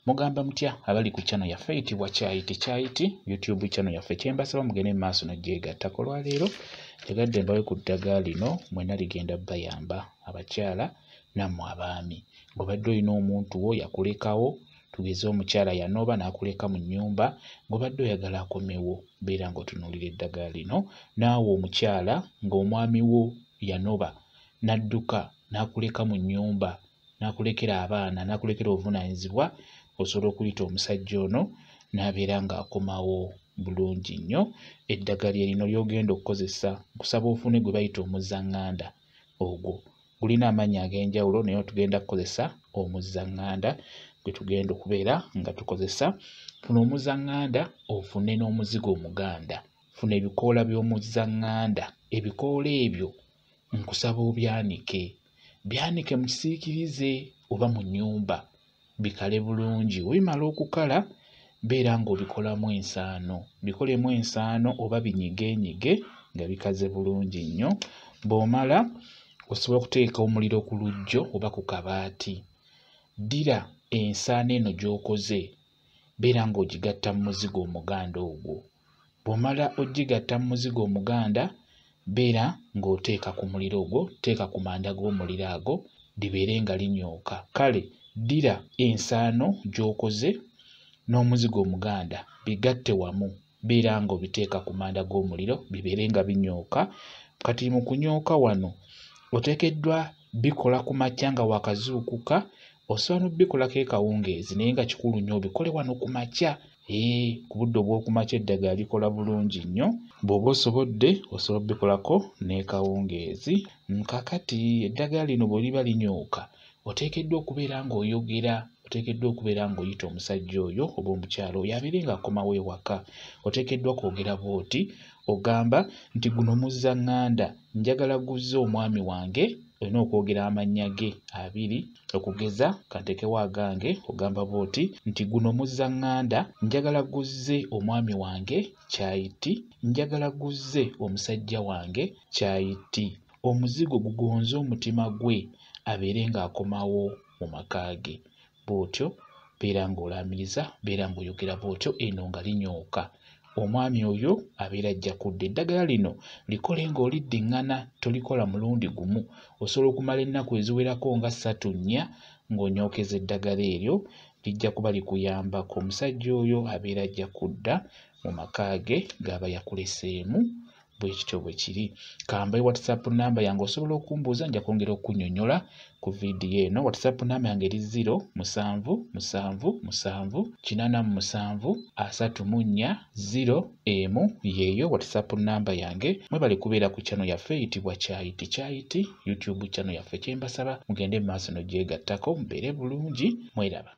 Mugamba mutya abali ku channel yaffe eyitibwa Kyayiti YouTube channel yaffe kyembasaba mugende mu maaso n'ogyegattako. Olwaleero ntegadde mbawe ku ddagala lino mwena ligenda bayamba abakyala nammwe abaami. Ng'obadde olina omuntu wo yakulekawo, tugeze omukyala yanoba n'akuleka mu nnyumba, ng'obadde oyagala akomewo, beera ng'otunuulira eddagala lino. Naawe omukyala ng'omwami wo yanoba n'adduka n'akuleka mu nnyumba, n'akulekera abaana, n'akulekera obuvunaanyizibwa, osobola okuyita omusajja ono n'abeera ng'akomawo bulungi nnyo. Eddagala lino ly'ogenda okukozesa nkusaba ofune gwe bayita omuzzaŋŋanda. Ogwo gulina amannya ag'enjawulo naye tugenda kukozesa omuzzaŋŋanda gwe tugenda okubeera nga tukozesa. Funa omuzzaŋŋanda ofune n'omuzigo omuganda. Funa ebikoola by'omuzzaŋŋanda. Ebikoola ebyo nkusaba obyanike. Byanike mu kisiikirize oba mu nnyumba bikale bulungi. We bimala okukala beera ng'obikolamu ensaano. Bikolemu ensaano oba binyigeenyige nga bikaze bulungi nnyo. Bw'omala osobola okuteeka omuliro ku luggyo oba ku kabaati. Ddira ensaano eno gy'okoze beera ng'ogigatta mu muzigo omuganda ogwo. Bw'omala ogigatta mu muzigo omuganda beera ng'oteeka ku muliro ogwo, teeka ku manda g'omuliro ago libeere nga linyooka. Kale ddira ensaano gy'okoze n'omuzigo omuganda bigatte wamu, beera ng'obiteeka ku manda g'omuliro bibeere nga binyooka. Kati mu kunyooka wano oteekeddwa bikola ku makya nga wakazuukuka, osobola n'obikolako ekawungeezi naye nga kikulu nnyo obikole wano ku makya. Ku budde obw'oku makya eddagala likola bulungi nnyo. Bw'oba osobodde osobola obikolako n'ekawungeezi. Kakati eddagala lino bwe liba linyooka oteekeddwa okubeera ng'oyogera, oteekeddwa okubeera ng'oyita omusajja oyo oba omukyala oyo abeere ng'akomawo ewaka. Oteekeddwa kwogera bw'oti, ogamba nti guno muzzaŋŋanda njagala guzze omwami wange. Olina okwogera amannya ge abiri okugeza kantekewo agange, ogamba bw'oti nti guno muzzaŋŋanda njagala guzze omwami wange Kyayiti, njagala guzze omusajja wange Kyayiti. Omuzigo gugonze omutima gwe abeere ng'akomawo mu maka ge. Bw'otyo beera ng'olaamiriza, beera ng'oyogera bw'otyo eno nga linyooka. Omwami oyo abeera ajja kudda. Eddagala lino likole ng'oliddiŋŋana, tolikola mulundi gumu. Osobola okumala ennaku eziwerako nga 3-4 ng'onyookeza eddagala eryo. Lijja kuba likuyambako. Omusajja oyo abeera ajja kudda mu maka ge g'aba yakuleseemu. Bwe kityo bwe kiri. Kambaye WhatsApp namba yange osobola okumbuuza, nja kwongera okukunnyonnyola ku vidiyo eno. WhatsApp namba yange eri 0777873401 yeeyo WhatsApp namba yange. Mwebale kubeera ku channel yaffe eyitibwa Kyayiti YouTube channel yaffe. Kyembasaba mugende mu maaso n'ogyegattako mubeere bulungi. Mweraba.